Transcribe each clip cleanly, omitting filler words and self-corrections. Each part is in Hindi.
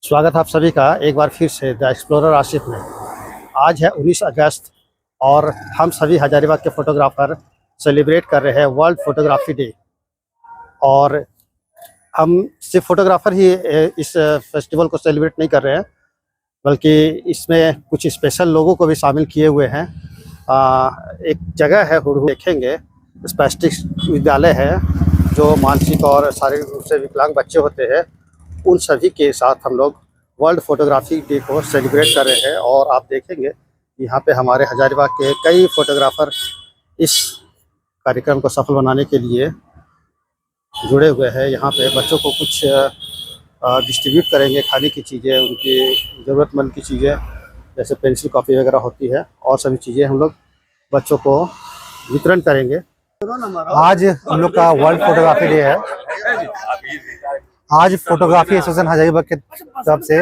स्वागत है आप सभी का एक बार फिर से द एक्सप्लोरर आशिफ में। आज है 19 अगस्त और हम सभी हजारीबाग के फोटोग्राफर सेलिब्रेट कर रहे हैं वर्ल्ड फोटोग्राफी डे। और हम सिर्फ फोटोग्राफर ही इस फेस्टिवल को सेलिब्रेट नहीं कर रहे हैं, बल्कि इसमें कुछ स्पेशल लोगों को भी शामिल किए हुए हैं। एक जगह है हुडहु, देखेंगे स्पेस्टिक विद्यालय है जो मानसिक और शारीरिक रूप से विकलांग बच्चे होते हैं, उन सभी के साथ हम लोग वर्ल्ड फोटोग्राफी डे को सेलिब्रेट कर रहे हैं। और आप देखेंगे यहाँ पे हमारे हजारीबाग के कई फोटोग्राफर इस कार्यक्रम को सफल बनाने के लिए जुड़े हुए हैं। यहाँ पे बच्चों को कुछ डिस्ट्रीब्यूट करेंगे, खाने की चीज़ें, उनकी ज़रूरतमंद की चीज़ें जैसे पेंसिल कॉपी वगैरह होती है और सभी चीज़ें हम लोग बच्चों को वितरण करेंगे। आज हम लोग का वर्ल्ड फोटोग्राफी डे है। आज फोटोग्राफी एसोसिएशन हजारीबाग के तरफ से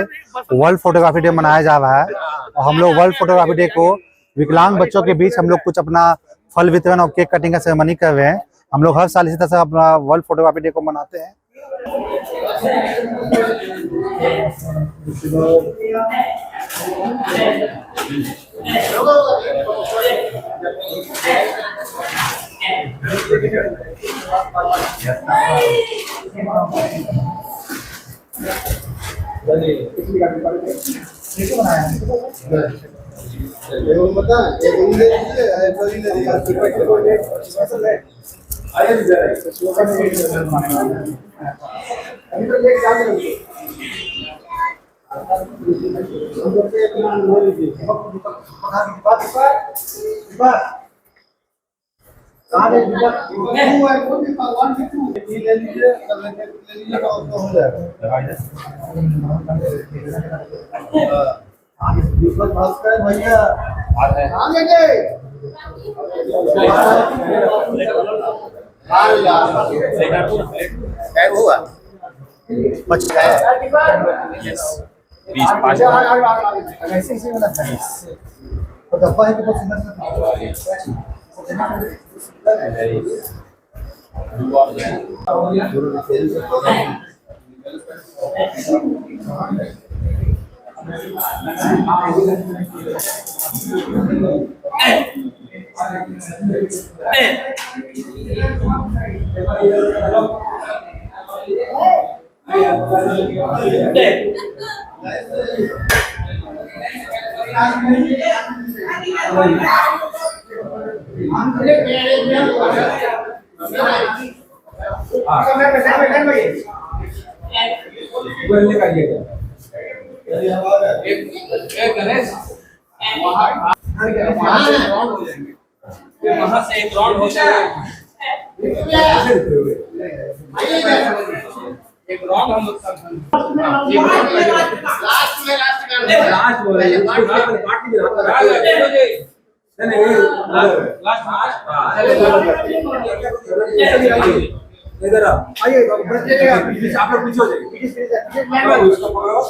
वर्ल्ड फोटोग्राफी डे मनाया जा रहा है और हम लोग वर्ल्ड फोटोग्राफी डे को विकलांग बच्चों के बीच हम लोग कुछ अपना फल वितरण और केक कटिंग का सेरेमनी कर रहे हैं। हम लोग हर साल इसी तरह से अपना वर्ल्ड फोटोग्राफी डे को मनाते हैं। वहाँ से एक राउंड होता है, एक राउंड हम लोग लास्ट बोल रहे हैं, पार्टी भी रहता है, इधर आइए, आप लोग पीछे हो जाइए, उसको पकड़ो,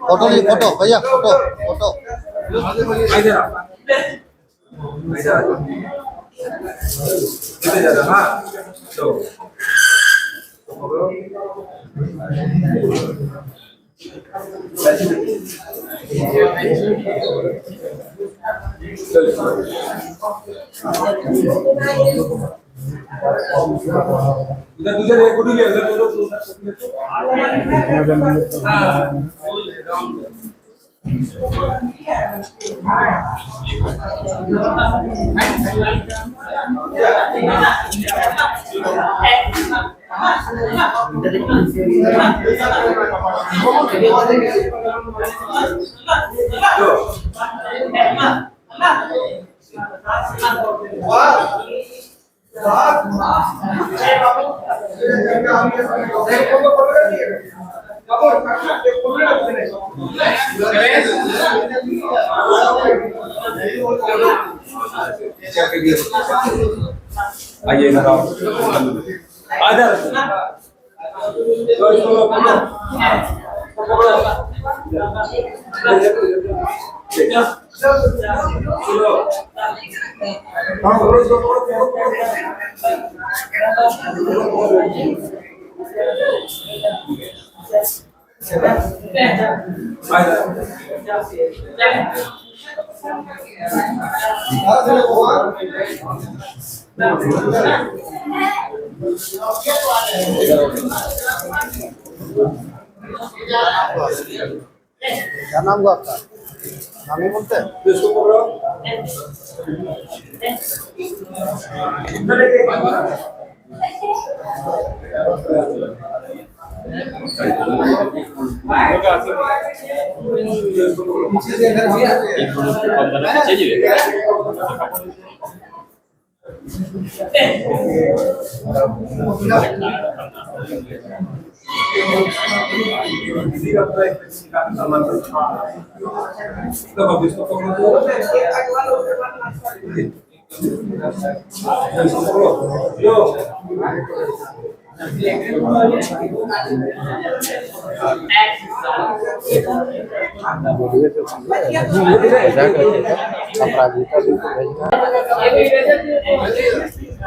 फोटो नहीं, फोटो भैया, फोटो फोटो उधर एक गुडी ले, उधर आइए इधर आओ, क्या नाम हुआ आपका? नाम ही बोलते हैं।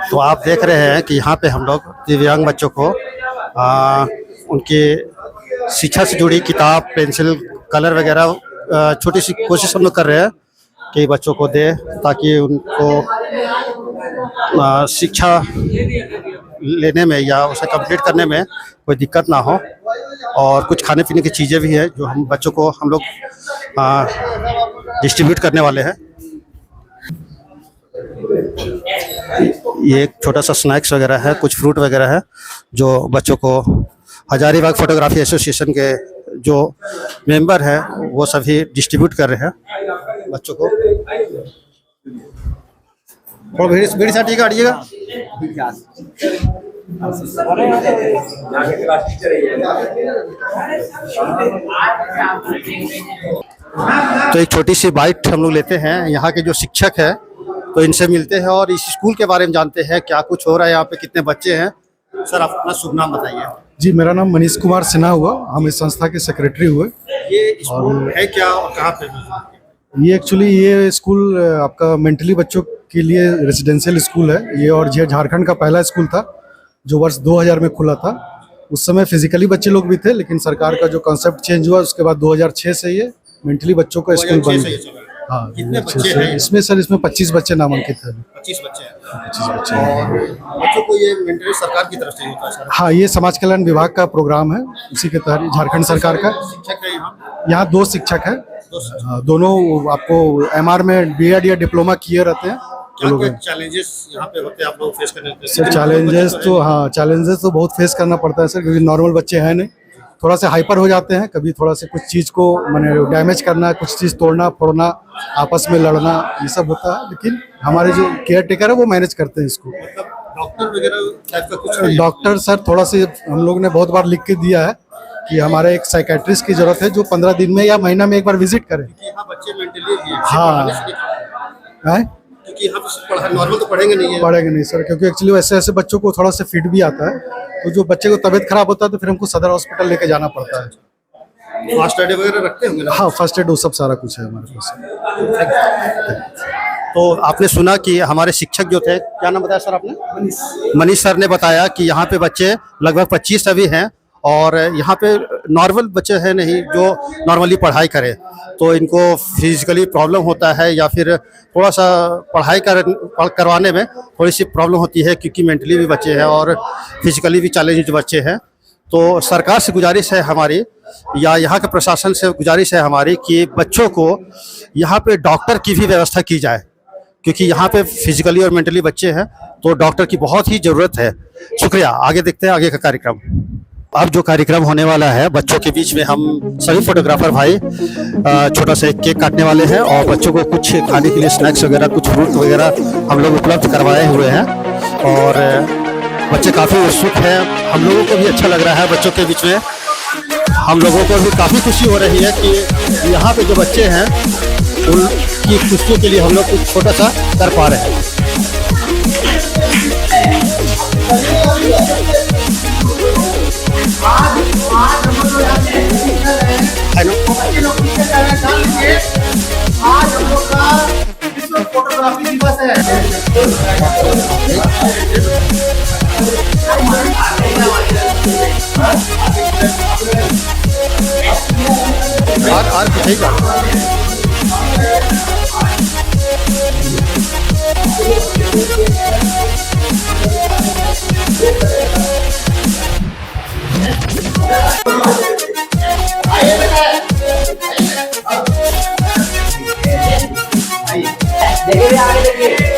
तो आप देख रहे हैं कि यहाँ पे हम लोग दिव्यांग बच्चों को उनके शिक्षा से जुड़ी किताब, पेंसिल, कलर वगैरह छोटी सी कोशिश हम लोग कर रहे हैं कि बच्चों को दे, ताकि उनको शिक्षा लेने में या उसे कंप्लीट करने में कोई दिक्कत ना हो। और कुछ खाने पीने की चीज़ें भी है जो हम बच्चों को हम लोग डिस्ट्रीब्यूट करने वाले हैं। ये एक छोटा सा स्नैक्स वगैरह है, कुछ फ्रूट वगैरह है जो बच्चों को हजारीबाग फोटोग्राफी एसोसिएशन के जो मेंबर हैं वो सभी डिस्ट्रीब्यूट कर रहे हैं बच्चों को। और भीड़ साटी काटिएगा। तो एक छोटी सी बाइट हम लोग लेते हैं यहाँ के जो शिक्षक है, तो इनसे मिलते हैं और इस स्कूल के बारे में जानते हैं क्या कुछ हो रहा है, यहाँ पे कितने बच्चे हैं। सर, आप अपना शुभ नाम बताइए। जी, मेरा नाम मनीष कुमार सिन्हा हुआ, हम इस संस्था के सेक्रेटरी हुए। ये स्कूल है क्या और कहाँ पे? ये एक्चुअली ये स्कूल आपका मेंटली बच्चों के लिए रेजिडेंशियल स्कूल है ये, और ये झारखंड का पहला स्कूल था जो वर्ष 2000 में खुला था। उस समय फिजिकली बच्चे लोग भी थे, लेकिन सरकार का जो कॉन्सेप्ट चेंज हुआ उसके बाद 2006 से ये मेंटली बच्चों का स्कूल बन गया। हाँ, कितने बच्चे हैं? इसमें 25 बच्चे नामांकित हैं। 25 बच्चे हैं। 25 बच्चे और बच्चों को ये मेंटली सरकार की तरफ से होता है सर? हाँ, ये समाज कल्याण विभाग का प्रोग्राम है, उसी के तहत झारखंड सरकार का। शिक्षक है यहाँ 2 शिक्षक हैं, दोनों आपको MR में B.Ed या डिप्लोमा किए रहते हैं। क्या चैलेंजेस यहाँ पे होते हैं आप लोग फेस करने? सर, चैलेंजेस तो बहुत फेस करना पड़ता है सर, क्योंकि नॉर्मल बच्चे हैं नहीं, थोड़ा सा हाइपर हो जाते हैं। कभी थोड़ा सा कुछ चीज़ को मैंने डैमेज करना, कुछ चीज़ तोड़ना फोड़ना, आपस में लड़ना, ये सब होता है। लेकिन हमारे जो केयर टेकर है वो मैनेज करते हैं इसको। डॉक्टर वगैरह टाइप का कुछ? डॉक्टर सर थोड़ा सा हम लोग ने बहुत बार लिख के दिया है कि हमारे एक साइकेट्रिस्ट की जरूरत है जो 15 दिन में या महीना में एक बार विजिट करे। यहाँ बच्चे मेंटली हाँ, क्योंकि यहाँ पे नॉर्मल तो पढ़ेंगे नहीं सर, क्योंकि एक्चुअली ऐसे बच्चों को थोड़ा सा फिट भी आता है, तो जो बच्चे को तबीयत खराब होता है तो फिर हमको सदर हॉस्पिटल लेके जाना पड़ता है। फर्स्ट एड वगैरह रखते होंगे ना? हाँ, फर्स्ट एड वो सब सारा कुछ है हमारे पास। तो आपने सुना कि हमारे शिक्षक जो थे, क्या नाम बताया सर आपने? मनीष सर ने बताया कि यहाँ पे बच्चे लगभग 25 अभी हैं और यहाँ पे नॉर्मल बच्चे हैं नहीं जो नॉर्मली पढ़ाई करें, तो इनको फिजिकली प्रॉब्लम होता है या फिर थोड़ा सा पढ़ाई करवाने में थोड़ी सी प्रॉब्लम होती है, क्योंकि मेंटली भी बच्चे हैं और फिजिकली भी चैलेंज बच्चे हैं। तो सरकार से गुजारिश है हमारी, या यहाँ के प्रशासन से गुजारिश है हमारी कि बच्चों को यहाँ पे डॉक्टर की भी व्यवस्था की जाए, क्योंकि यहाँ पे फिजिकली और मेंटली बच्चे हैं तो डॉक्टर की बहुत ही ज़रूरत है। शुक्रिया। आगे देखते हैं आगे का कार्यक्रम। अब जो कार्यक्रम होने वाला है बच्चों के बीच में, हम सभी फोटोग्राफर भाई छोटा सा एक केक काटने वाले हैं और बच्चों को कुछ खाने के लिए स्नैक्स वगैरह, कुछ फ्रूट वगैरह हम लोग उपलब्ध करवाए हुए हैं और बच्चे काफ़ी उत्सुक हैं। हम लोगों को भी अच्छा लग रहा है बच्चों के बीच में, हम लोगों को भी काफ़ी खुशी हो रही है कि यहाँ पे जो बच्चे हैं उनकी खुशियों के लिए हम लोग कुछ छोटा सा कर पा रहे हैं। आज हम लोग फोटोग्राफी दिवस है। और ठीक है। देखिए आगे देखिए।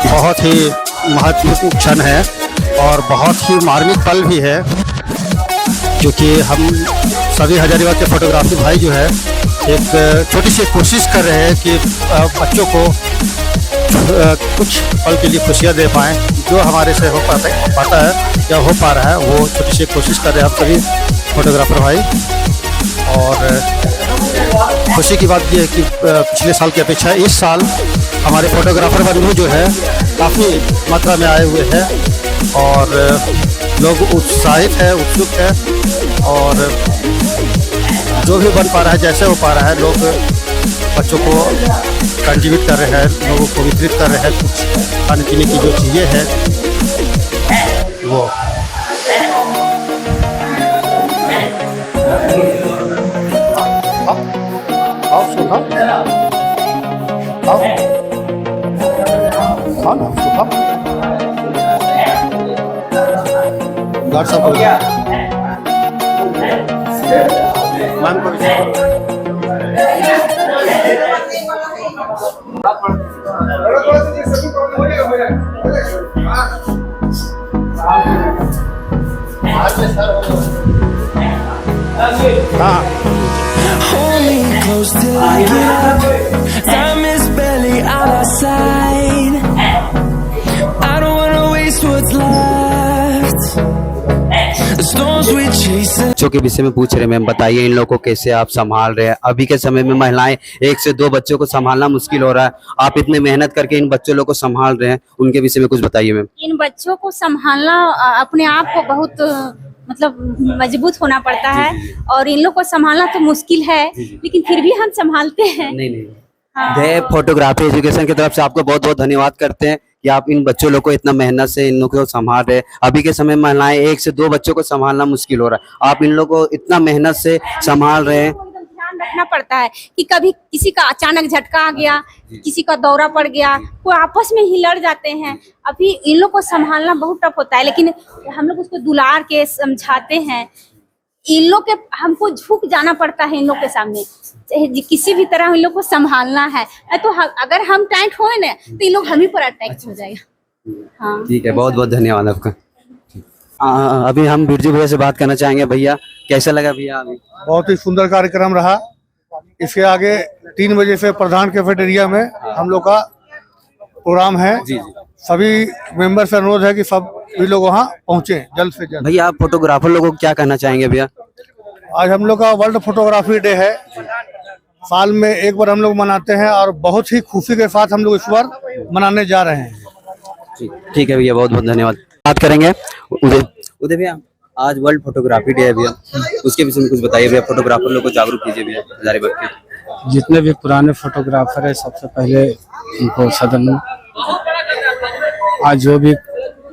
बहुत ही महत्वपूर्ण क्षण है और बहुत ही मार्मिक पल भी है, क्योंकि हम सभी हजारीबाग के फोटोग्राफी भाई जो है एक छोटी सी कोशिश कर रहे हैं कि बच्चों को कुछ पल के लिए खुशियाँ दे पाएँ। जो हमारे से हो पाता है या हो पा रहा है वो छोटी सी कोशिश कर रहे हैं हम सभी फोटोग्राफर भाई। और खुशी की बात यह है कि पिछले साल की अपेक्षा इस साल हमारे फोटोग्राफर बंधु जो है काफ़ी मात्रा में आए हुए हैं और लोग उत्साहित है, उत्सुक है और जो भी बन पा रहा है, जैसे हो पा रहा है, लोग बच्चों को कंट्रीब्यूट कर रहे हैं, लोगों को वितरित कर रहे हैं। कुछ खाने पीने की जो चीज़ें हैं वो आओ सुखा आओ हाँ ना सुखा गार्ड साहब को मैम को हाँ Hold me close till I get up. Time is barely on our side. I don't wanna waste what's left. The storms we chase. बच्चों के विषय में पूछ रहे मैम, बताइए इन लोगों को कैसे आप संभाल रहे हैं। अभी के समय में महिलाएं 1 से 2 बच्चों को संभालना मुश्किल हो रहा है, आप इतने मेहनत करके इन बच्चों लोगों को संभाल रहे हैं, उनके विषय में कुछ बताइए मैम। इन बच्चों को संभालना अपने आप को बहुत मतलब मजबूत होना पड़ता है और इन लोग को संभालना तो मुश्किल है, लेकिन फिर भी हम संभालते हैं। नहीं हाँ। जय फोटोग्राफी एजुकेशन की तरफ से आपको बहुत बहुत धन्यवाद करते हैं कि आप इन बच्चों लोग को इतना मेहनत से इन लोगों को संभाल रहे हैं। अभी के समय में महिलाएं 1 से 2 बच्चों को संभालना मुश्किल हो रहा है, आप इन लोगों को इतना मेहनत से संभाल रहे हैं। ध्यान रखना पड़ता है कि कभी किसी का अचानक झटका आ गया, किसी का दौरा पड़ गया, कोई आपस में ही लड़ जाते हैं। अभी इन लोग को संभालना बहुत टफ होता है, लेकिन हम लोग उसको दुलार के समझाते हैं। इन लोग के हमको झुक जाना पड़ता है इन लोग के सामने, किसी भी तरह इन लोग को संभालना है। तो अगर हम टाइट होए ना तो इन लोग हम ही पर अटैक हो जाएगा। हाँ ठीक है, बहुत बहुत धन्यवाद आपका। अभी हम बिरजू भैया से बात करना चाहेंगे। भैया कैसा लगा भैया? अभी बहुत ही सुंदर कार्यक्रम रहा। इसके आगे 3 बजे से प्रधान कैफेटेरिया में हम लोग का प्रोग्राम है। सभी मेंबर से अनुरोध है कि सब भी लोग वहाँ पहुँचे जल्द से जल्द। भैया आप फोटोग्राफर लोगों को क्या कहना चाहेंगे भैया? आज हम लोग का वर्ल्ड फोटोग्राफी डे है, साल में एक बार हम लोग मनाते हैं और बहुत ही खुशी के साथ हम लोग इस बार मनाने जा रहे हैं। ठीक है भैया, बहुत बहुत धन्यवाद। बात करेंगे उदय भैया, आज वर्ल्ड फोटोग्राफी डे है भैया, उसके विषय में कुछ बताइए भैया। फोटोग्राफर लोग को जागरूक कीजिए भैया हजारीबाग के। जितने भी पुराने फोटोग्राफर है सबसे पहले उनको सदन आज जो भी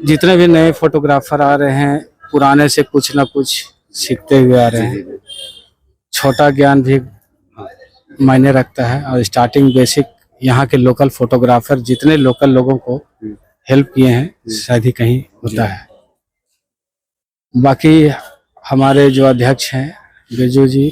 जितने भी नए फोटोग्राफर आ रहे हैं पुराने से कुछ ना कुछ सीखते हुए आ रहे हैं। छोटा ज्ञान भी मायने रखता है और स्टार्टिंग बेसिक यहाँ के लोकल फोटोग्राफर जितने लोकल लोगों को हेल्प किए हैं शायद ही कहीं होता है। बाकी हमारे जो अध्यक्ष हैं बिरजू जी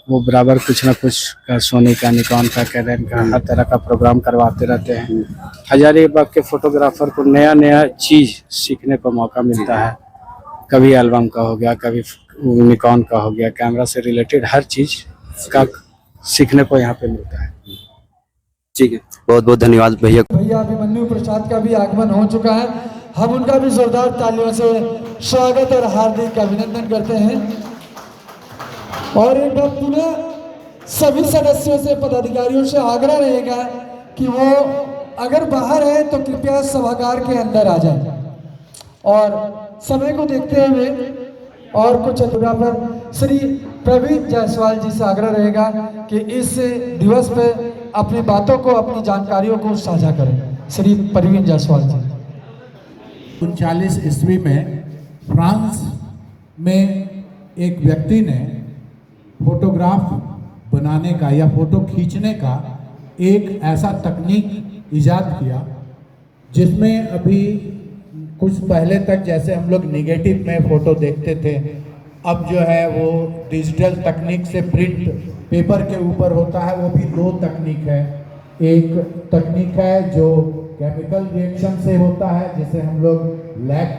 वो बराबर कुछ ना कुछ का सोनी का निकॉन का कैनन का हर तरह का प्रोग्राम करवाते रहते हैं। हजारीबाग के फोटोग्राफर को नया नया चीज़ सीखने को मौका मिलता है। कभी एल्बम का हो गया, कभी निकॉन का हो गया, कैमरा से रिलेटेड हर चीज़ का सीखने को यहाँ पे मिलता है। ठीक है, बहुत बहुत धन्यवाद भैया। भैया अभिमन्यु प्रसाद का भी आगमन हो चुका है। हम उनका भी जोरदार तालियों से स्वागत और हार्दिक अभिनंदन करते हैं। और एक बार पुनः सभी सदस्यों से, पदाधिकारियों से आग्रह रहेगा कि वो अगर बाहर है तो कृपया सभागार के अंदर आ जाएं। और समय को देखते हुए और कुछ फोटोग्राफर श्री प्रवीण जायसवाल जी से आग्रह रहेगा कि इस दिवस पे अपनी बातों को, अपनी जानकारियों को साझा करें। श्री प्रवीण जायसवाल जी। 39 ईस्वी में फ्रांस में एक व्यक्ति ने फोटोग्राफ बनाने का या फोटो खींचने का एक ऐसा तकनीक इजाद किया जिसमें अभी कुछ पहले तक जैसे हम लोग निगेटिव में फ़ोटो देखते थे, अब जो है वो डिजिटल तकनीक से प्रिंट पेपर के ऊपर होता है। वो भी दो तकनीक है। एक तकनीक है जो केमिकल रिएक्शन से होता है जिसे हम लोग लैक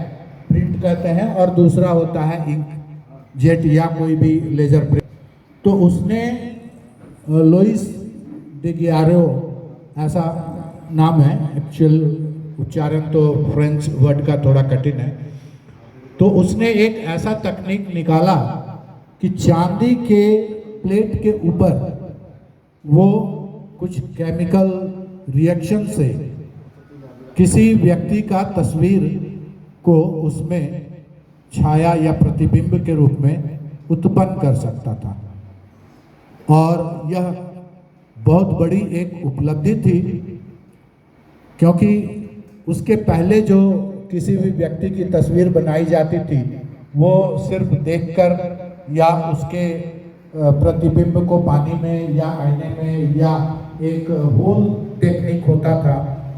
प्रिंट कहते हैं, और दूसरा होता है इंक जेट या कोई भी लेजर प्रिंट। तो उसने लुइस डिगियारो ऐसा नाम है, एक्चुअल उच्चारण तो फ्रेंच वर्ड का थोड़ा कठिन है। तो उसने एक ऐसा तकनीक निकाला कि चांदी के प्लेट के ऊपर वो कुछ केमिकल रिएक्शन से किसी व्यक्ति का तस्वीर को उसमें छाया या प्रतिबिंब के रूप में उत्पन्न कर सकता था। और यह बहुत बड़ी एक उपलब्धि थी, क्योंकि उसके पहले जो किसी भी व्यक्ति की तस्वीर बनाई जाती थी वो सिर्फ देखकर या उसके प्रतिबिंब को पानी में या आईने में या एक होल टेक्निक होता था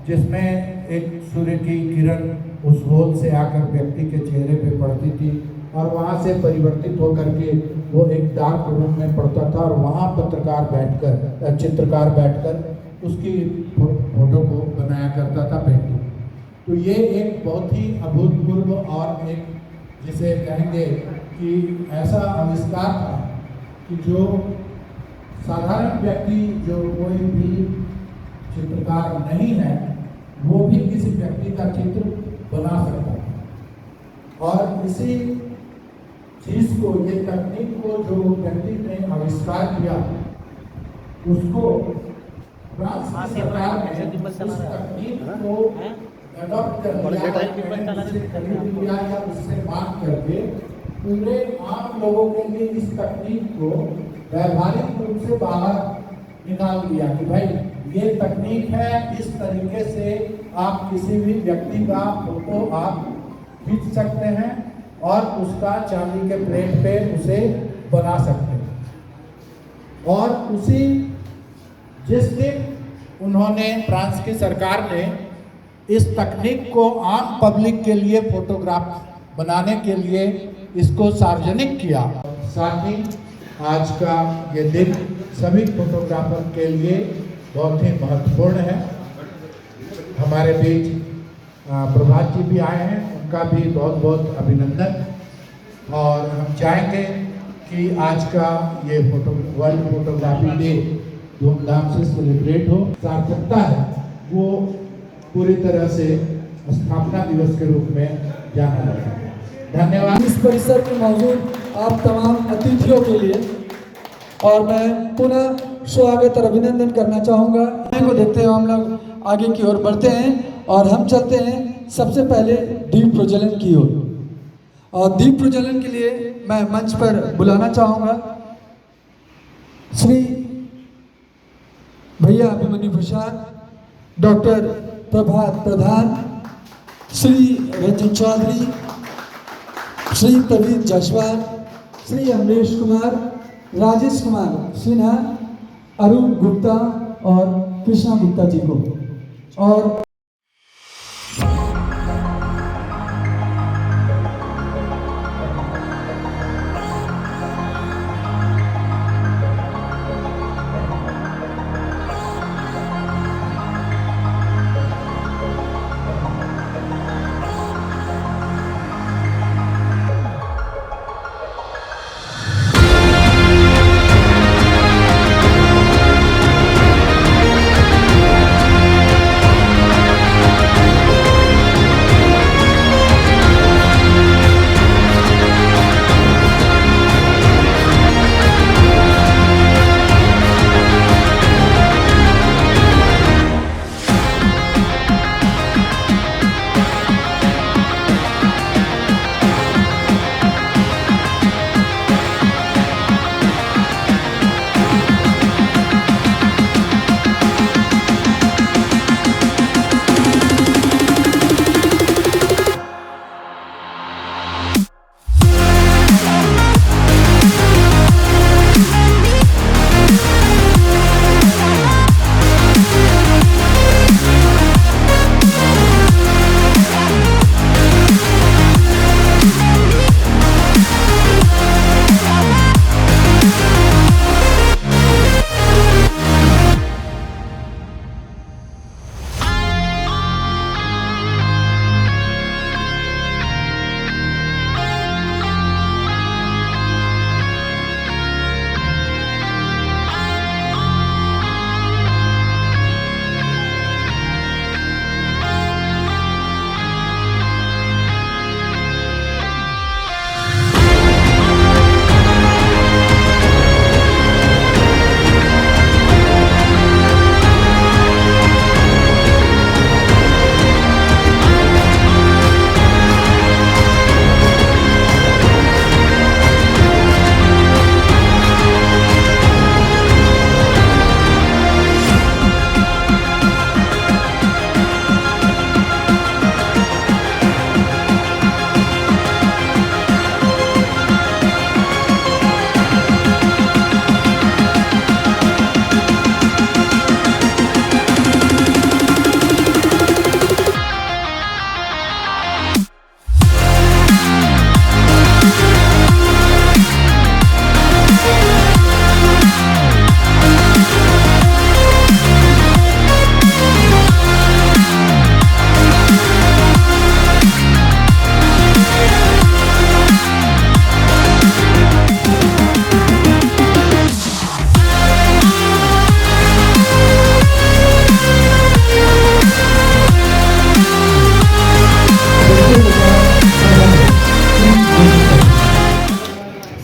जिसमें एक सूर्य की किरण उस होल से आकर व्यक्ति के चेहरे पे पड़ती थी और वहाँ से परिवर्तित होकर के वो एक डार्क रूम में पड़ता था और वहाँ पत्रकार बैठकर, चित्रकार बैठकर उसकी फोटो को बनाया करता था, पेंटिंग। तो ये एक बहुत ही अभूतपूर्व और एक जिसे कहेंगे कि ऐसा आविष्कार था कि जो साधारण व्यक्ति जो कोई भी चित्रकार नहीं है वो भी किसी व्यक्ति का चित्र बना सकता है। और इसी चीज को, ये तकनीक को जो व्यक्ति ने आविष्कार किया उसको फ्रांस की सरकार ने उस तकनीक को अडॉप्ट कर लिया या उससे बात करके पूरे आम लोगों के लिए इस तकनीक को व्यावहारिक रूप से बाहर निकाल दिया कि भाई ये तकनीक है, इस तरीके से आप किसी भी व्यक्ति का फोटो आप खींच सकते हैं और उसका चांदी के प्लेट पे उसे बना सकते हैं। और उसी जिस दिन उन्होंने, फ्रांस की सरकार ने इस तकनीक को आम पब्लिक के लिए फोटोग्राफ बनाने के लिए इसको सार्वजनिक किया, साथ ही आज का ये दिन सभी फोटोग्राफर के लिए बहुत ही महत्वपूर्ण है। हमारे बीच प्रभात जी भी आए हैं, उनका भी बहुत बहुत अभिनंदन। और हम चाहेंगे कि आज का ये वर्ल्ड फोटोग्राफी डे धूमधाम से सेलिब्रेट हो। सार्थकता है वो पूरी तरह से स्थापना दिवस के रूप में जाना जाता है। धन्यवाद इस परिसर में मौजूद आप तमाम अतिथियों के लिए, और मैं पुनः स्वागत और अभिनंदन करना चाहूँगा। को देखते हुए हम लोग आगे की ओर बढ़ते हैं और हम चलते हैं सबसे पहले दीप प्रज्वलन की ओर। और दीप प्रज्वलन के लिए मैं मंच पर बुलाना चाहूँगा श्री भैया अभिमन्यु प्रसाद, डॉक्टर प्रभात प्रधान, श्री रंजन चौधरी, श्री प्रवीण जायसवाल, श्री अमरीश कुमार, राजेश कुमार सिन्हा, अरुण गुप्ता और कृष्णा गुप्ता जी को। और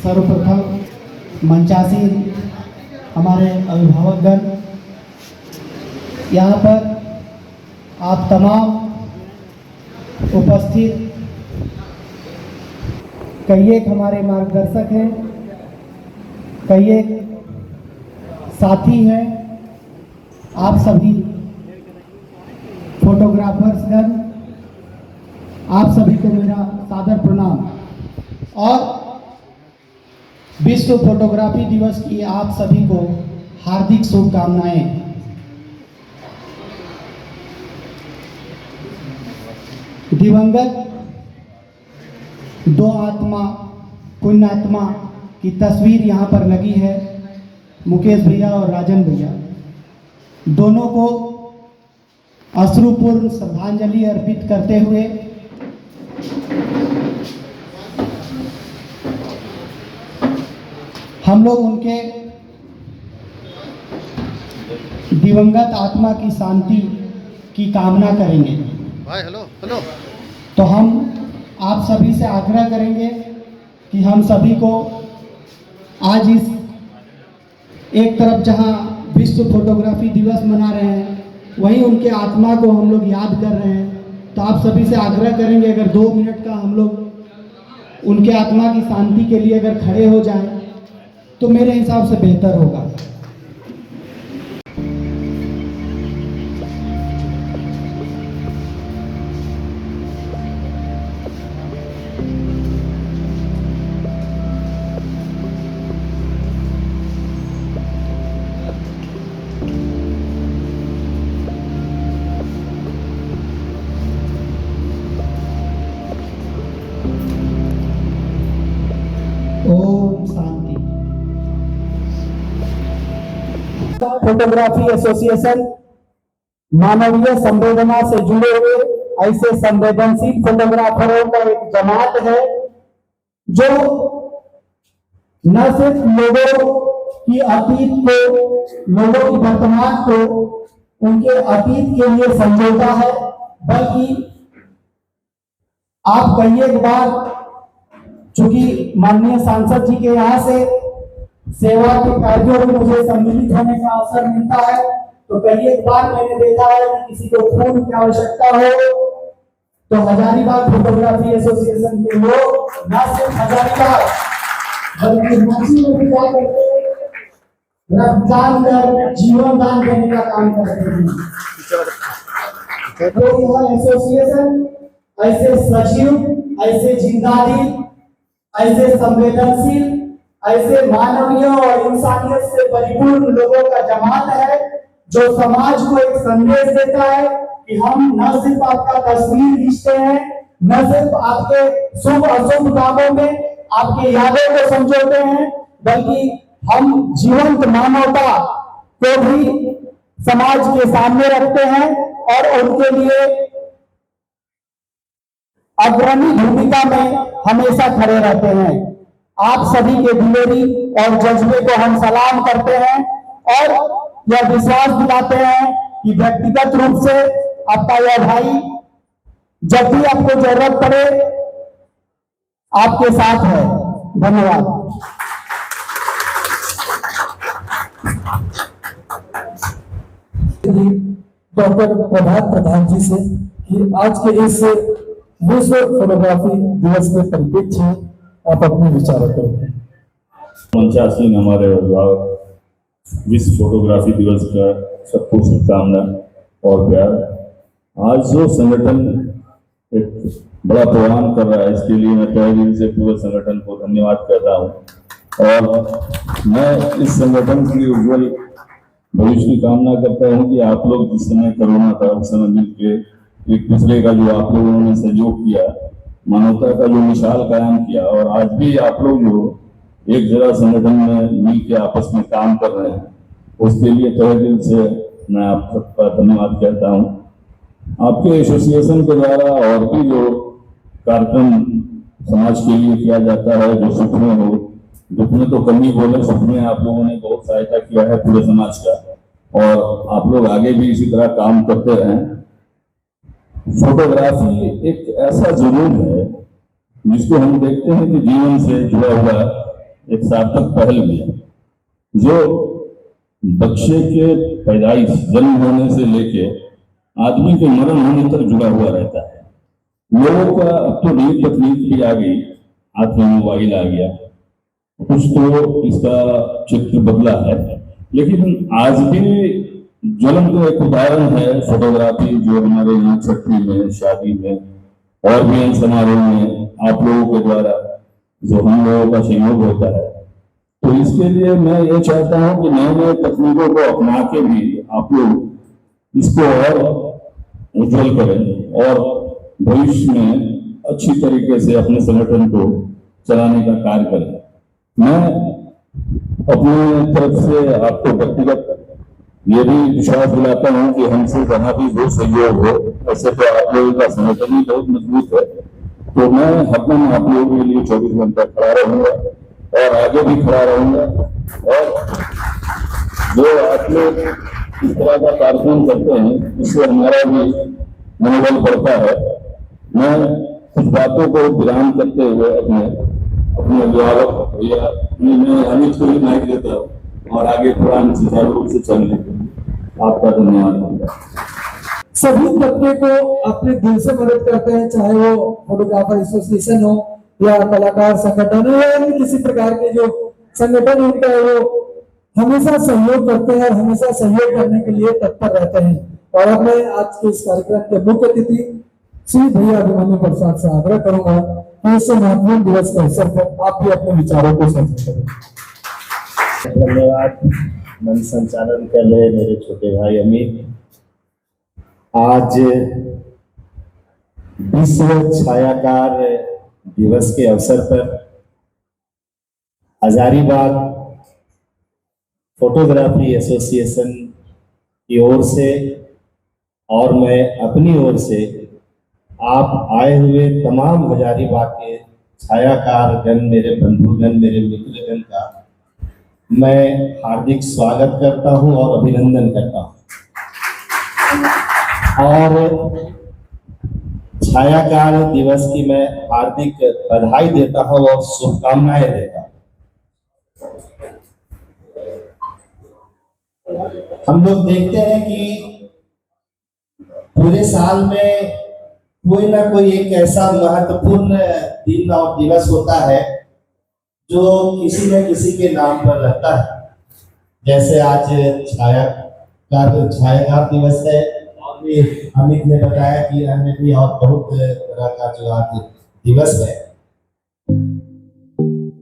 सर्वप्रथम मंचासीन हमारे अभिभावकगण, यहाँ पर आप तमाम उपस्थित कई एक हमारे मार्गदर्शक हैं, कई एक साथी हैं, आप सभी फोटोग्राफर्सगण, आप सभी को मेरा सादर प्रणाम और विश्व फोटोग्राफी दिवस की आप सभी को हार्दिक शुभकामनाएं। दिवंगत दो आत्मा पुण्यात्मा की तस्वीर यहाँ पर लगी है, मुकेश भैया और राजन भैया, दोनों को अश्रुपूर्ण श्रद्धांजलि अर्पित करते हुए हम लोग उनके दिवंगत आत्मा की शांति की कामना करेंगे। भाई हेलो हेलो। तो हम आप सभी से आग्रह करेंगे कि हम सभी को आज इस एक तरफ जहां विश्व फोटोग्राफी दिवस मना रहे हैं, वहीं उनके आत्मा को हम लोग याद कर रहे हैं। तो आप सभी से आग्रह करेंगे अगर 2 मिनट का हम लोग उनके आत्मा की शांति के लिए अगर खड़े हो जाएं तो मेरे हिसाब से बेहतर होगा। फोटोग्राफी एसोसिएशन मानवीय संवेदना से जुड़े हुए ऐसे संवेदनशील फोटोग्राफरों का एक जमात है जो न सिर्फ लोगों की अतीत को, लोगों की वर्तमान को उनके अतीत के लिए संजोता है, बल्कि आप कई एक बार, चूंकि माननीय सांसद जी के यहाँ से सेवा के कार्यों में मुझे सम्मिलित होने का अवसर मिलता है, तो कई एक बार मैंने देखा है कि किसी को खून की आवश्यकता हो तो हजारीबाग फोटोग्राफी एसोसिएशन के लोग न सिर्फ हजारीबाग बल्कि रांची में भी क्या करते हैं, रक्तदान कर जीवन दान करने का काम करते हैं। तो यह एसोसिएशन ऐसे सजीव, ऐसे जिंदादिल, ऐसे संवेदनशील, ऐसे मानवीय और इंसानियत से परिपूर्ण लोगों का जमात है जो समाज को एक संदेश देता है कि हम न सिर्फ आपका तस्वीर खींचते हैं, न सिर्फ आपके शुभ अशुभ कामों में आपकी यादों को संजोते हैं, बल्कि हम जीवंत मानवता को भी समाज के सामने रखते हैं और उनके लिए अग्रणी भूमिका में हमेशा खड़े रहते हैं। आप सभी के दिलेरी और जज्बे को हम सलाम करते हैं और यह विश्वास दिलाते हैं कि व्यक्तिगत रूप से आपका यह भाई जब भी आपको जरूरत पड़े आपके साथ है। धन्यवाद। डॉक्टर प्रभात प्रधान जी से कि आज के इस विश्व फोटोग्राफी दिवस के परिप्रेक्ष्य में आप अपने विचारों को रखें। मंचासीन हमारे अभिभावक विश्व फोटोग्राफी दिवस का सबको शुभकामना और प्यार। आज जो संगठन एक बड़ा प्रोग्राम कर रहा है, इसके लिए मैं तहे दिल से पूरे संगठन को धन्यवाद करता हूँ और मैं इस संगठन की उज्जवल भविष्य की कामना करता हूँ कि आप लोग जिस समय कोरोना था उस समय मिलके एक दूसरे का जो आप लोगों ने सहयोग किया, मानवता का जो मिसाल कायम किया और आज भी आप लोग जो एक जगह संगठन में मिल के आपस में काम कर रहे हैं, उसके लिए तहे दिल से मैं आप सबका धन्यवाद कहता हूँ। आपके एसोसिएशन के द्वारा और भी जो कार्यक्रम समाज के लिए किया जाता है, जो सुख में हो, दुख में तो कमी बोले, सुख में आप लोगों ने बहुत सहायता किया है पूरे समाज का और आप लोग आगे भी इसी तरह काम करते रहें। फोटोग्राफी एक ऐसा जुनून है जिसको हम देखते हैं कि जीवन से जुड़ा हुआ एक सार्थक पहल भी है, जो बच्चे के पैदाइश जन्म होने से लेके आदमी के मरण होने तक जुड़ा हुआ रहता है। लोगों का अब तो नई तकनीक भी आ गई, हाथ में मोबाइल आ गया, कुछ तो इसका चित्र बदला है, लेकिन आज भी ज्वलंत एक उदाहरण है फोटोग्राफी जो हमारे यहाँ छठी में, शादी में और भी अन्य समारोह में आप लोगों के द्वारा जो हम लोगों का सहयोग होता है। तो इसके लिए मैं ये चाहता हूँ कि नए नए तकनीकों को अपना के भी आप लोग इसको और उज्जवल करें और भविष्य में अच्छी तरीके से अपने संगठन को चलाने का कार्य करें। मैं अपनी तरफ से आपको व्यक्तिगत ये भी विश्वास दिलाता हूँ कि हमसे जहाँ भी जो सहयोग हो, ऐसे तो आप लोगों का संगठन ही बहुत मजबूत है, तो मैं हरदम आप लोगों के लिए 24 घंटा खड़ा रहूंगा और आगे भी खड़ा रहूंगा और जो आप लोग इस तरह का कार्यक्रम करते हैं इससे हमारा भी मनोबल बढ़ता है। मैं कुछ बातों को विराम करते हुए अपने अभिभावक या मैं अमित को भी माइक देता हूँ और आगे थोड़ा सुचारू रूप से चलने के लिए आपका धन्यवाद। सभी तबके को अपने दिल से मदद करते हैं, चाहे वो फोटोग्राफर एसोसिएशन हो या कलाकार संगठन हो या किसी प्रकार के जो संगठन होता है, वो हमेशा सहयोग करते हैं और हमेशा सहयोग करने के लिए तत्पर रहते हैं। और अब मैं आज के इस कार्यक्रम के मुख्य अतिथि श्री भैया अभिमन्यु प्रसाद से आग्रह करूंगा कि इस महत्वपूर्ण दिवस के अवसर पर आप भी अपने विचारों को साझा करें। धन्यवाद। मंच संचालन कर रहे मेरे छोटे भाई अमित। आज विश्व छायाकार दिवस के अवसर पर हजारीबाग फोटोग्राफी एसोसिएशन की ओर से और मैं अपनी ओर से आप आए हुए तमाम हजारीबाग के छायाकार गण, मेरे बंधुगण, मेरे मित्रगण का मैं हार्दिक स्वागत करता हूं और अभिनंदन करता हूं और छायाकार दिवस की मैं हार्दिक बधाई देता हूं और शुभकामनाएं देता हूं। हम लोग देखते हैं कि पूरे साल में कोई ना कोई एक ऐसा महत्वपूर्ण दिन और दिवस होता है जो किसी न किसी के नाम पर रहता है। जैसे आज छायाकार दिवस है और भी अमित ने बताया कि अन्य भी और बहुत तरह का जो आज दिवस है।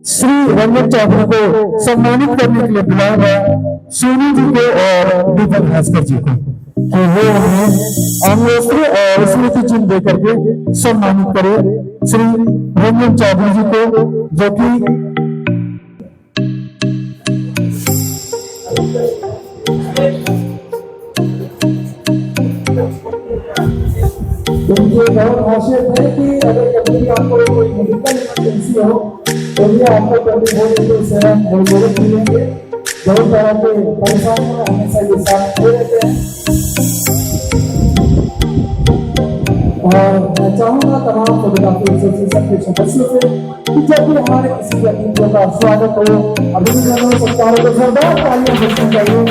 श्री रंजन चौधरी को सम्मानित करने के लिए बुलाया गया सोनू जी को और दीपक भास्कर जी को, कि वो उन्हें अम्लेश्वरी और स्मृति चिन्ह देकर के सम्मानित करे श्री रंजन चौधरी जी को, जो कि उनकी बहुत खासियत है कि अगर कभी भी आपको कोई मेडिकल इमरजेंसी हो तो ये आपको कभी बोले से हम जरूरत मिलेंगे। बहुत तरह के परेशानियों हमेशा ये साथ खड़े रहते हैं और मैं चाहूंगा तमाम फोटोग्राफी एसोसिएशन के सदस्यों से कि जब भी हमारे किसी अतिथियों का स्वागत हो, अभिनंदन हो सकता है, तो जोरदार तालियां बजनी चाहिए,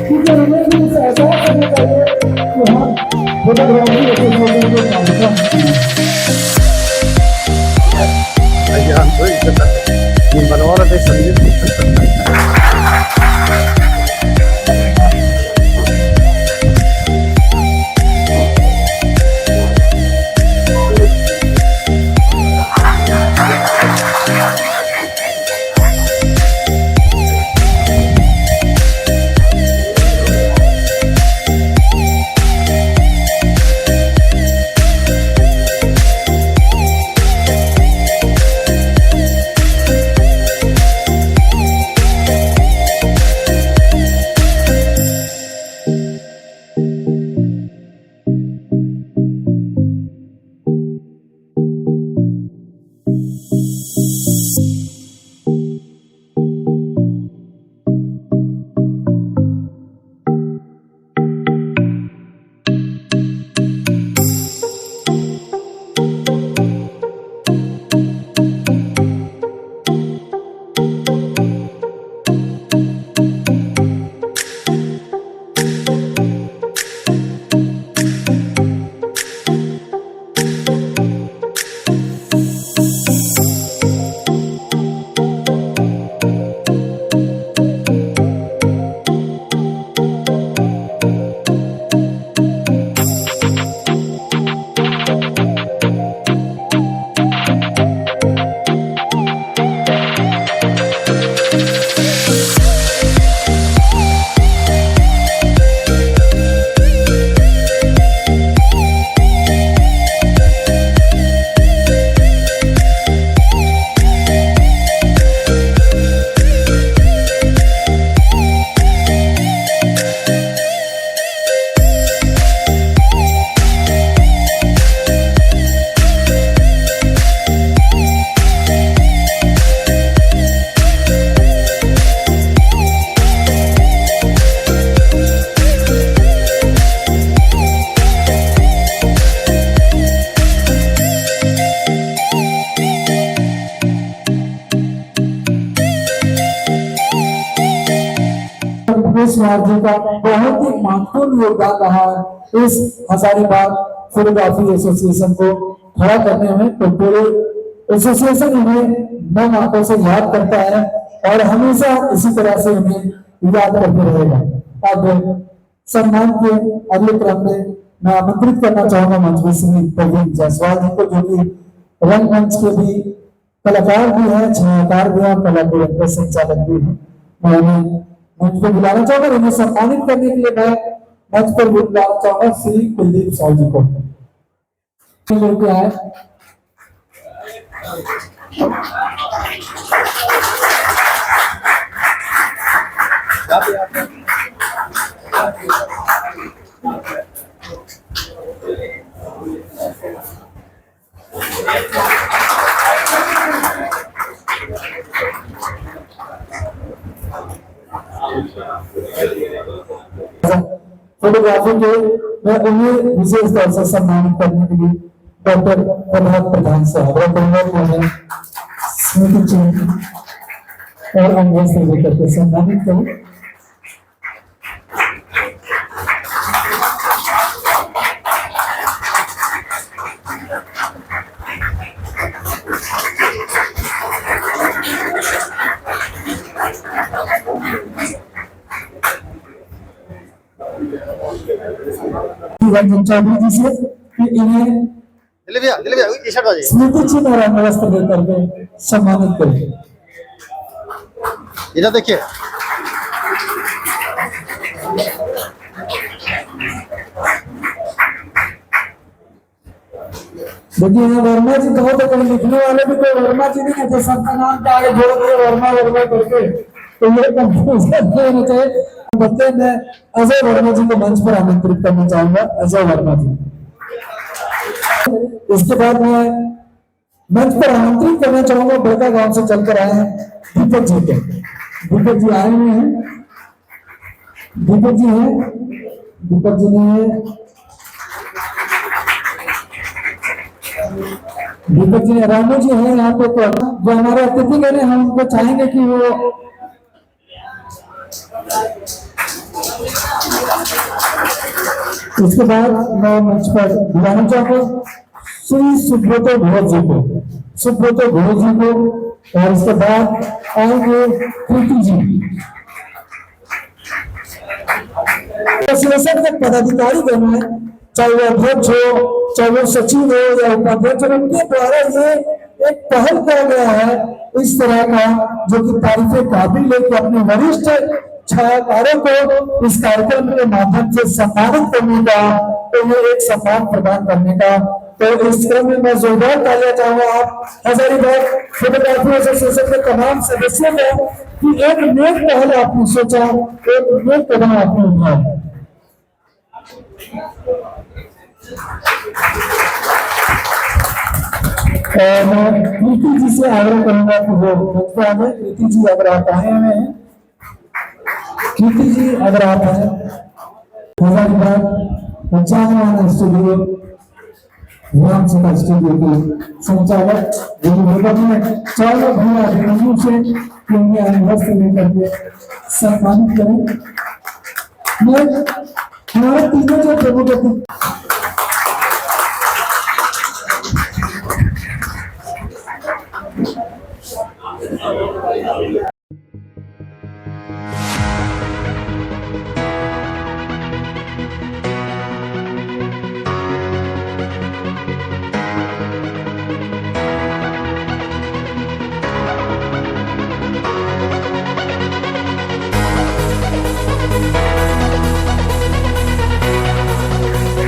क्योंकि हमें भी इसे एहसास करना चाहिए कि हम फोटोग्राफी एसोसिएशन के कार्यक्रम जी का बहुत ही महत्वपूर्ण योगदान रहा है इस हजारीबाग फोटोग्राफी एसोसिएशन को खड़ा करने में। तो पूरे एसोसिएशन इन्हें 9 हाथों से याद करता है और हमेशा इसी तरह से इन्हें याद करते रहेगा। अब सम्मान के अगले क्रम में मैं आमंत्रित करना चाहूंगा मंच में श्री प्रवीण जायसवाल जी को, जो कि रंगमंच के भी कलाकार भी है, छायाकार भी है, कला के संचालक भी है। मैं उन्हें मंच पर बुलाना चाहूंगा, उन्हें सम्मानित करने के लिए मैं मंच पर बुलाना चाहूंगा श्री कुलदीप साहू जी को। लेके आए फोटोग्राफी के मैं उन्हें विशेष तौर से सम्मानित करने के लिए डॉक्टर प्रभात प्रधान से आग्रह करूंगा कि उन्हें स्मृति चिन्ह और अंगों से लेकर के सम्मानित करें। रंजन चौधरी जी से कि इन्हें स्मृति चिन्ह और अंगवस्त्र देकर के सम्मानित करें। इधर देखिए, देखिए यहाँ वर्मा जी कहो तो कहीं लिखने वाले भी कोई वर्मा जी नहीं है, सबका नाम के आगे जोड़ दिए वर्मा वर्मा करके, तो ये कंफ्यूजन नहीं होना चाहिए। बच्चे मैं अजय वर्मा जी को मंच पर आमंत्रित करना चाहूंगा। अजय वर्मा जी, इसके बाद मैं मंच पर आमंत्रित करना चाहूंगा बड़का गांव से चलकर आए हैं दीपक जी को। दीपक जी आए हुए हैं, दीपक जी हैं, दीपक जी ने दीपक जी रामू जी हैं यहाँ पे, जो हमारे अतिथिगण हैं, हम उनको चाहेंगे कि वो इसके बाद मैं मंच पर बुलाना चाहूंगा श्री सुब्रतो घोष जी को, सुब्रतो घोष जी को, और इसके बाद आएंगे प्रीति जी। एसोसिएशन के पदाधिकारी गण हैं, चाहे वो अध्यक्ष हो, चाहे वो सचिव हो या उपाध्यक्ष, उनके द्वारा ये एक पहल किया गया है इस तरह का, जो कि तारीफ काबिल है कि अपने वरिष्ठ छायाकारों को इस कार्यक्रम के माध्यम से सम्मानित करने का, तो ये एक सम्मान प्रदान करने का। तो इस क्रम में मैं जोरदार तालियां चाहूंगा आप हजारीबाग फोटोग्राफी एसोसिएशन के तमाम सदस्यों को कि एक नेक पहल आपने सोचा, एक नेक कदम आपने उठाया। और मैं प्रीति जी से आग्रह करूंगा कि वो मंच पर आए। प्रीति जी अगर आप आए हुए हैं, प्रीति जी अगर आप आए, हजारीबाग पंचायत स्टूडियो राम सीता स्टूडियो के संचालक चारों भैया अभिनंदन से वस्त्र लेकर के सम्मानित करें। मैं हमारे तीनों जो प्रमुख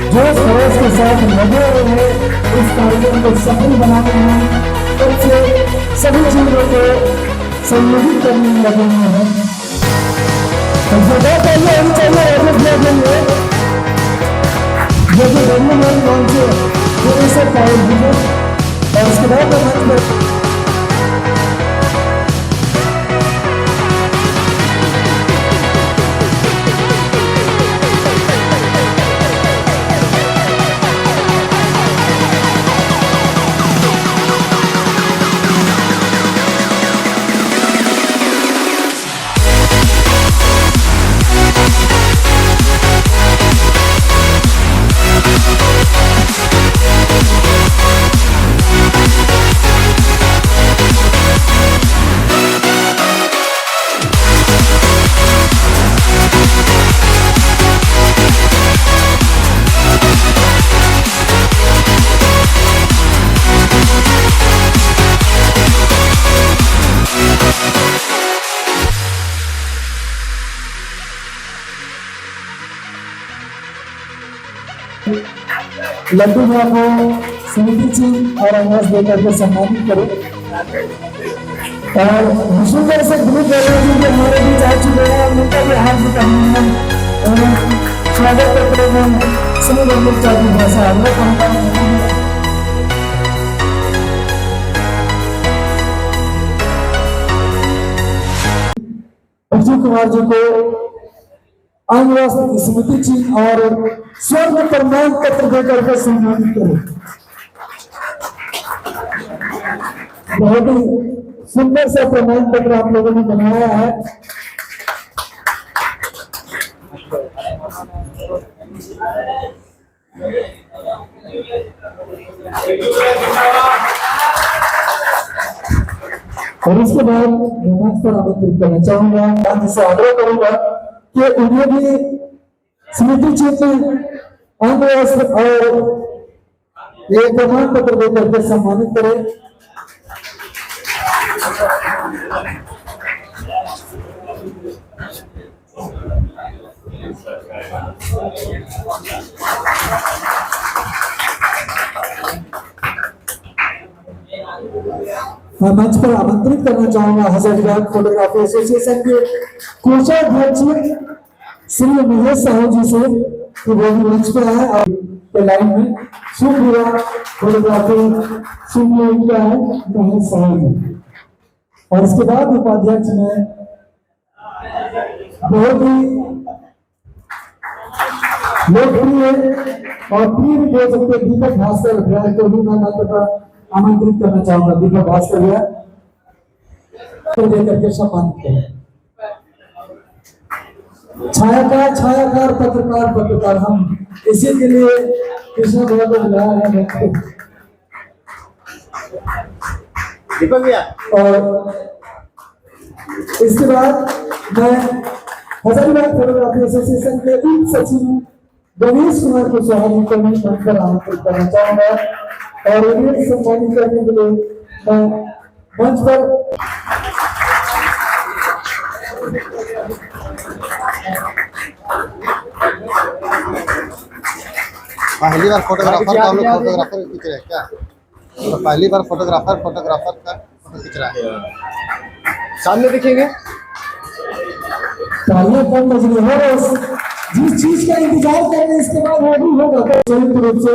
जोश खरोश के साथ लगे हुए इस कार्यक्रम को सफल बनाने में तब से सभी चीजों को संयोजित करने में लगे हुए हैं। जो कि गवर्नमेंट कौन से जो सब कार्य और उसके बाद लड्डू भैया को स्मृति चिन्ह और अंगस देकर के सम्मानित करो। और विष्णुगढ़ से ग्रुप जी के हमारे बीच आ चुके हैं, उनका भी हार्दिक अभिनंदन। स्वागत करते हैं सभी लोगों का भाषा अर्जुन कुमार जी को आंध्र स्मृति चिन्ह और स्वर्ण प्रमाण पत्र देकर के सम्मानित करें। बहुत ही सुंदर सा प्रमाण पत्र आप लोगों ने बनाया है। और इसके बाद मंच पर आमंत्रित करना चाहूंगा, जिससे आग्रह करूंगा कि उन्हें भी स्मृति चिन्ह और ये प्रमाण पत्र देकर के सम्मानित करें। मैं मंच पर आमंत्रित करना चाहूंगा हजारीबाग फोटोग्राफी एसोसिएशन के कोषाध्यक्ष श्री महेश साहू जी से कि वो भी मंच पर आए और लाइन में शुभ विवाह फोटोग्राफी शुभ क्या है महेश साहू जी। और इसके बाद उपाध्यक्ष में बहुत ही लोकप्रिय और प्रिय भी बोल सकते दीपक भास्कर भैया को भी मैं मंच पर आमंत्रित करना चाहूंगा। दीपक भास्कर भैया देकर के सम्मानित करें। छायाकार पत्रकार हम इसी के लिए कृष्ण भैया को बुलाया है। दीपक भैया और इसके बाद मैं हजारीबाग फोटोग्राफी एसोसिएशन के उप सचिव गणेश कुमार को स्वागत करने पर आमंत्रित करना चाहूंगा और उन्हें सम्मानित करने के लिए मैं मंच पर पहली बार फोटोग्राफर का हम लोग फोटोग्राफर खींच रहे हैं क्या? तो पहली बार फोटोग्राफर का फोटो खींच रहा है। सामने दिखेंगे पहले कम बजने हो जिस चीज का इंतजार कर रहे हैं इसके बाद वो भी होगा तो संयुक्त रूप से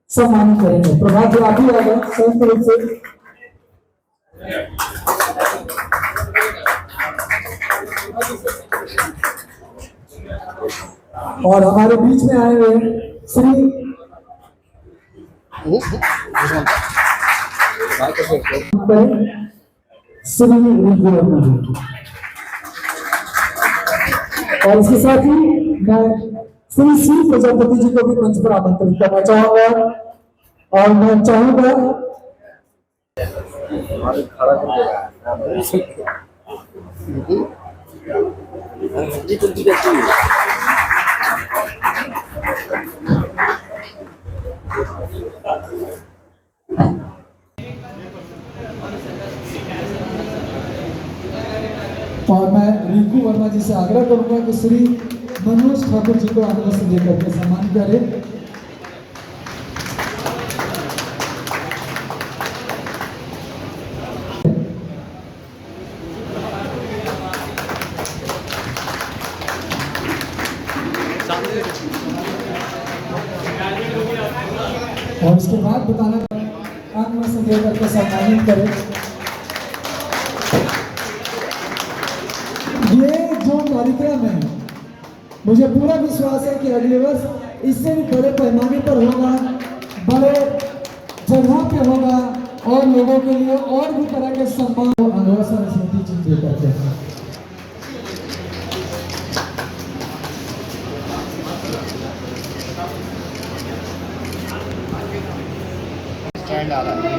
सम्मानित करेंगे। प्रभात आप ही आएगा संयुक्त रूप से। और हमारे बीच में आए हुए श्री और इसके साथ ही मैं श्री प्रजापति जी को भी मंच पर आमंत्रित करना चाहूंगा और मैं चाहूंगा और मैं रिंकू वर्मा जी से आग्रह करूंगा कि श्री मनोज ठाकुर जी को आग्रह से लेकर के सम्मान करें। और इसके बाद बताना आत्मा से लेकर के सम्मानित करें। ये जो कार्यक्रम है मुझे पूरा विश्वास है कि अगले वर्ष इससे भी बड़े पैमाने पर होगा, बड़े जगह पे होगा और लोगों के लिए और भी तरह के सम्मान अनवसर स्मृति चिन्ह करते हैं। स्टैंड आ रहा है।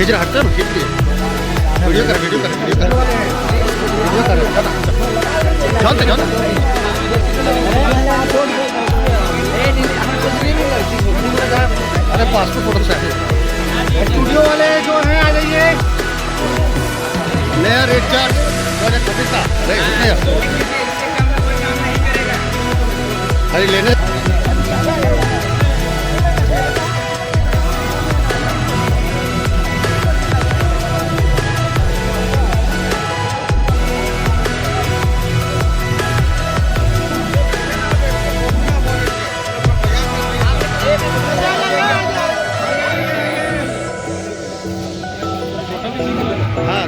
जरा हटते ना खींच वीडियो कर वीडियो कर वीडियो कर वीडियो कर जाओ जाओ अरे पासपोर्ट फोटो चाहिए स्टूडियो वाले जो हैं आ जाइए नया रेट चार्ज 2024 का अरे लेने हाँ